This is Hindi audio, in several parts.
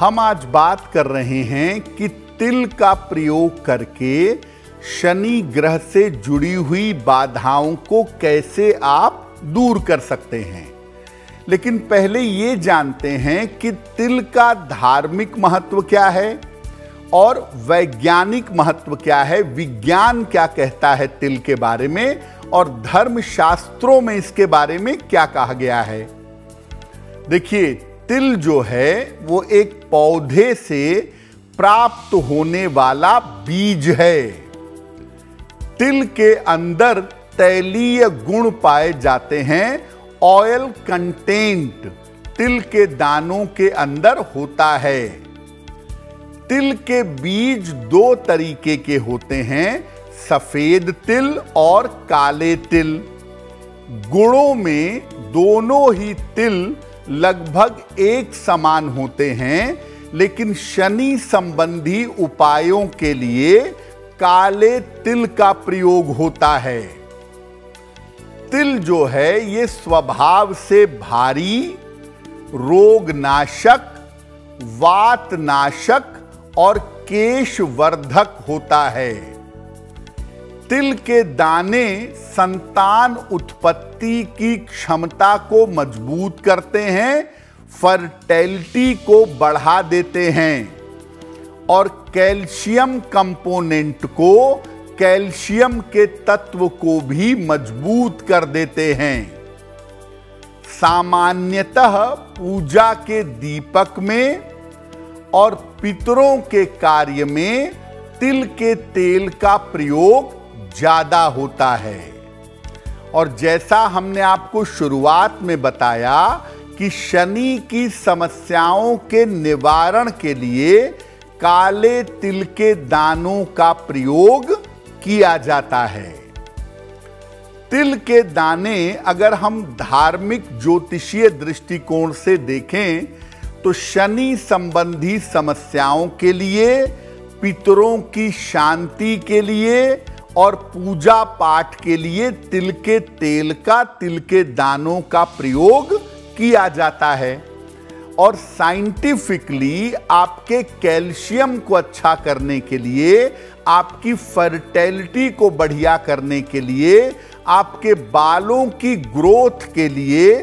हम आज बात कर रहे हैं कि तिल का प्रयोग करके शनि ग्रह से जुड़ी हुई बाधाओं को कैसे आप दूर कर सकते हैं। लेकिन पहले ये जानते हैं कि तिल का धार्मिक महत्व क्या है और वैज्ञानिक महत्व क्या है, विज्ञान क्या कहता है तिल के बारे में और धर्मशास्त्रों में इसके बारे में क्या कहा गया है। देखिए, तिल जो है वो एक पौधे से प्राप्त होने वाला बीज है। तिल के अंदर तैलीय गुण पाए जाते हैं, ऑयल कंटेंट तिल के दानों के अंदर होता है। तिल के बीज दो तरीके के होते हैं, सफेद तिल और काले तिल। गुणों में दोनों ही तिल लगभग एक समान होते हैं, लेकिन शनि संबंधी उपायों के लिए काले तिल का प्रयोग होता है। तिल जो है ये स्वभाव से भारी, रोगनाशक, वातनाशक और केशवर्धक होता है। तिल के दाने संतान उत्पत्ति की क्षमता को मजबूत करते हैं, फर्टिलिटी को बढ़ा देते हैं और कैल्शियम कंपोनेंट को, कैल्शियम के तत्व को भी मजबूत कर देते हैं। सामान्यतः पूजा के दीपक में और पितरों के कार्य में तिल के तेल का प्रयोग ज्यादा होता है। और जैसा हमने आपको शुरुआत में बताया कि शनि की समस्याओं के निवारण के लिए काले तिल के दानों का प्रयोग किया जाता है। तिल के दाने अगर हम धार्मिक ज्योतिषीय दृष्टिकोण से देखें तो शनि संबंधी समस्याओं के लिए, पितरों की शांति के लिए और पूजा पाठ के लिए तिल के तेल का, तिल के दानों का प्रयोग किया जाता है। और साइंटिफिकली आपके कैल्शियम को अच्छा करने के लिए, आपकी फर्टिलिटी को बढ़िया करने के लिए, आपके बालों की ग्रोथ के लिए,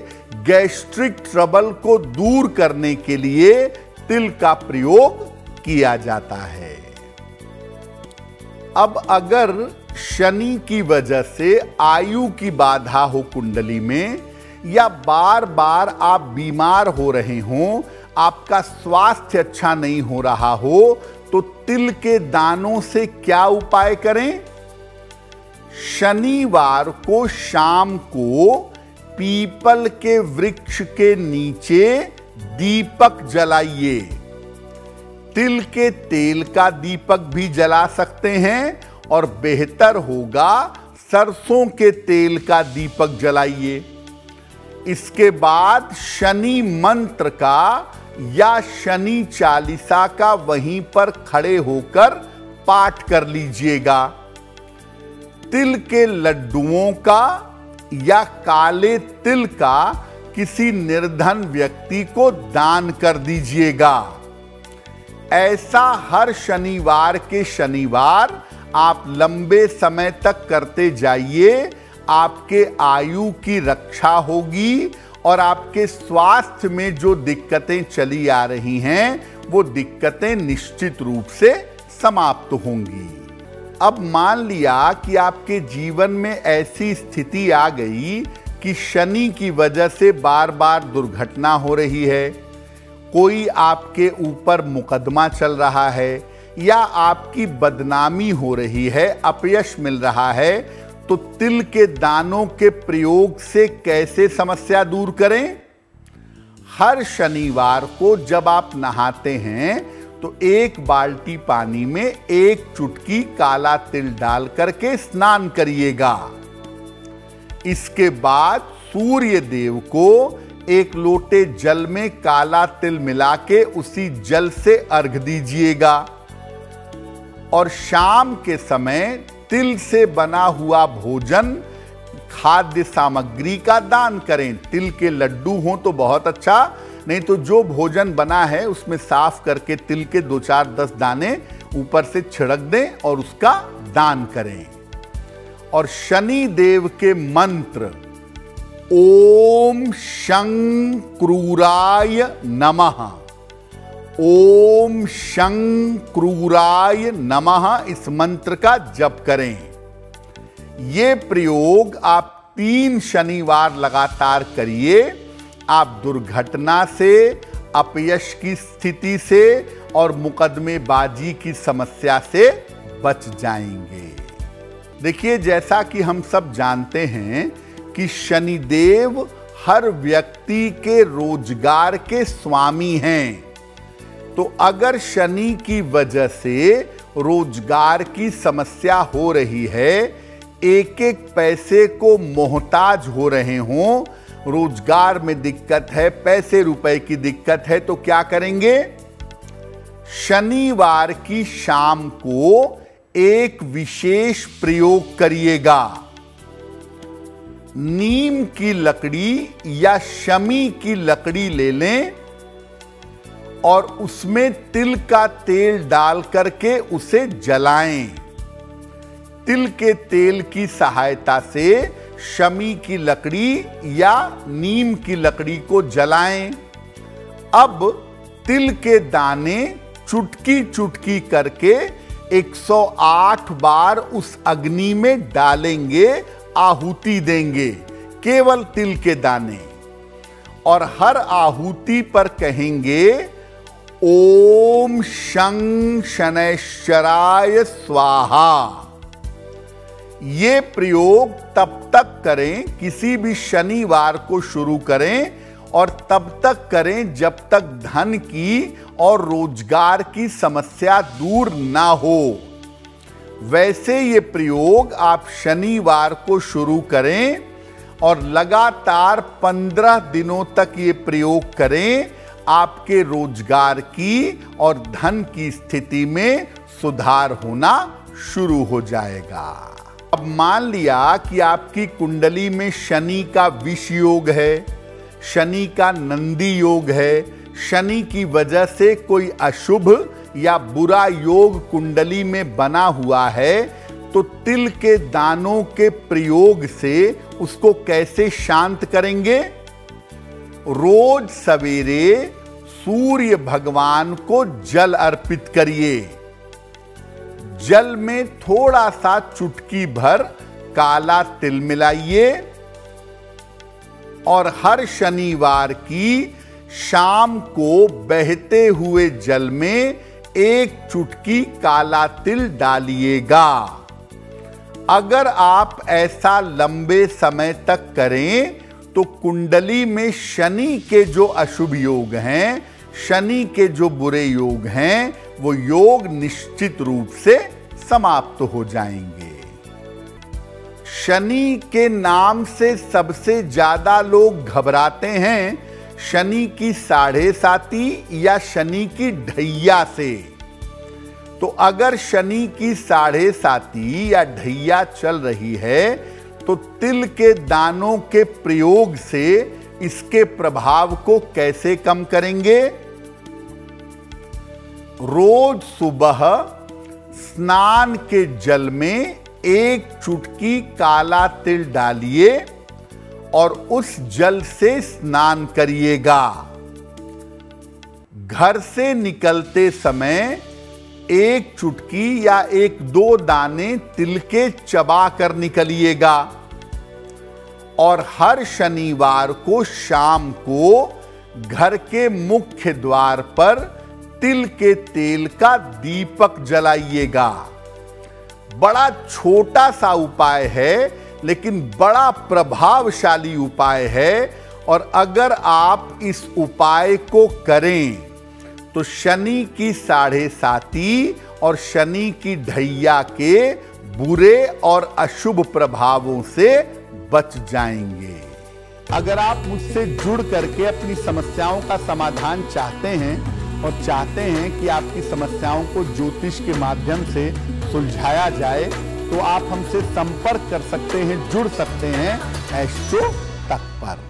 गैस्ट्रिक ट्रबल को दूर करने के लिए तिल का प्रयोग किया जाता है। अब अगर शनि की वजह से आयु की बाधा हो कुंडली में, या बार बार आप बीमार हो रहे हों, आपका स्वास्थ्य अच्छा नहीं हो रहा हो, तो तिल के दानों से क्या उपाय करें। शनिवार को शाम को पीपल के वृक्ष के नीचे दीपक जलाइए। तिल के तेल का दीपक भी जला सकते हैं और बेहतर होगा सरसों के तेल का दीपक जलाइए। इसके बाद शनि मंत्र का या शनि चालीसा का वहीं पर खड़े होकर पाठ कर लीजिएगा। तिल के लड्डुओं का या काले तिल का किसी निर्धन व्यक्ति को दान कर दीजिएगा। ऐसा हर शनिवार के शनिवार आप लंबे समय तक करते जाइए। आपके आयु की रक्षा होगी और आपके स्वास्थ्य में जो दिक्कतें चली आ रही हैं वो दिक्कतें निश्चित रूप से समाप्त होंगी। अब मान लिया कि आपके जीवन में ऐसी स्थिति आ गई कि शनि की वजह से बार बार दुर्घटना हो रही है, कोई आपके ऊपर मुकदमा चल रहा है या आपकी बदनामी हो रही है, अपयश मिल रहा है, तो तिल के दानों के प्रयोग से कैसे समस्या दूर करें। हर शनिवार को जब आप नहाते हैं तो एक बाल्टी पानी में एक चुटकी काला तिल डाल करके स्नान करिएगा। इसके बाद सूर्य देव को एक लोटे जल में काला तिल मिला के उसी जल से अर्घ दीजिएगा और शाम के समय तिल से बना हुआ भोजन, खाद्य सामग्री का दान करें। तिल के लड्डू हों तो बहुत अच्छा, नहीं तो जो भोजन बना है उसमें साफ करके तिल के 2-4-10 दाने ऊपर से छिड़क दें और उसका दान करें। और शनि देव के मंत्र ओम शं क्रूराय नमः, ओम शं क्रूराय नमः, इस मंत्र का जप करें। ये प्रयोग आप 3 शनिवार लगातार करिए। आप दुर्घटना से, अपयश की स्थिति से और मुकदमेबाजी की समस्या से बच जाएंगे। देखिए, जैसा कि हम सब जानते हैं कि शनिदेव हर व्यक्ति के रोजगार के स्वामी हैं। तो अगर शनि की वजह से रोजगार की समस्या हो रही है, एक एक पैसे को मोहताज हो रहे हों, रोजगार में दिक्कत है, पैसे रुपए की दिक्कत है, तो क्या करेंगे? शनिवार की शाम को एक विशेष प्रयोग करिएगा। नीम की लकड़ी या शमी की लकड़ी ले लें और उसमें तिल का तेल डाल करके उसे जलाएं। तिल के तेल की सहायता से शमी की लकड़ी या नीम की लकड़ी को जलाएं। अब तिल के दाने चुटकी चुटकी करके 108 बार उस अग्नि में डालेंगे, आहुति देंगे, केवल तिल के दाने। और हर आहुति पर कहेंगे ओम शं शनैश्चराय स्वाहा। ये प्रयोग तब तक करें, किसी भी शनिवार को शुरू करें और तब तक करें जब तक धन की और रोजगार की समस्या दूर ना हो। वैसे ये प्रयोग आप शनिवार को शुरू करें और लगातार 15 दिनों तक ये प्रयोग करें। आपके रोजगार की और धन की स्थिति में सुधार होना शुरू हो जाएगा। अब मान लिया कि आपकी कुंडली में शनि का विष योग है, शनि का नंदी योग है, शनि की वजह से कोई अशुभ या बुरा योग कुंडली में बना हुआ है, तो तिल के दानों के प्रयोग से उसको कैसे शांत करेंगे? रोज सवेरे सूर्य भगवान को जल अर्पित करिए। जल में थोड़ा सा चुटकी भर काला तिल मिलाइए और हर शनिवार की शाम को बहते हुए जल में एक चुटकी काला तिल डालिएगा। अगर आप ऐसा लंबे समय तक करें तो कुंडली में शनि के जो अशुभ योग हैं, शनि के जो बुरे योग हैं, वो योग निश्चित रूप से समाप्त हो जाएंगे। शनि के नाम से सबसे ज्यादा लोग घबराते हैं शनि की 7.5 या शनि की ढैया से। तो अगर शनि की 7.5 या ढैया चल रही है तो तिल के दानों के प्रयोग से इसके प्रभाव को कैसे कम करेंगे? रोज सुबह स्नान के जल में एक चुटकी काला तिल डालिए और उस जल से स्नान करिएगा। घर से निकलते समय एक चुटकी या 1-2 दाने तिल के चबा कर निकलिएगा और हर शनिवार को शाम को घर के मुख्य द्वार पर तिल के तेल का दीपक जलाइएगा। बड़ा छोटा सा उपाय है लेकिन बड़ा प्रभावशाली उपाय है और अगर आप इस उपाय को करें तो शनि की 7.5 और शनि की ढैया के बुरे और अशुभ प्रभावों से बच जाएंगे। अगर आप मुझसे जुड़ करके अपनी समस्याओं का समाधान चाहते हैं और चाहते हैं कि आपकी समस्याओं को ज्योतिष के माध्यम से सुलझाया जाए तो आप हमसे संपर्क कर सकते हैं, जुड़ सकते हैं एस्ट्रो तक पर।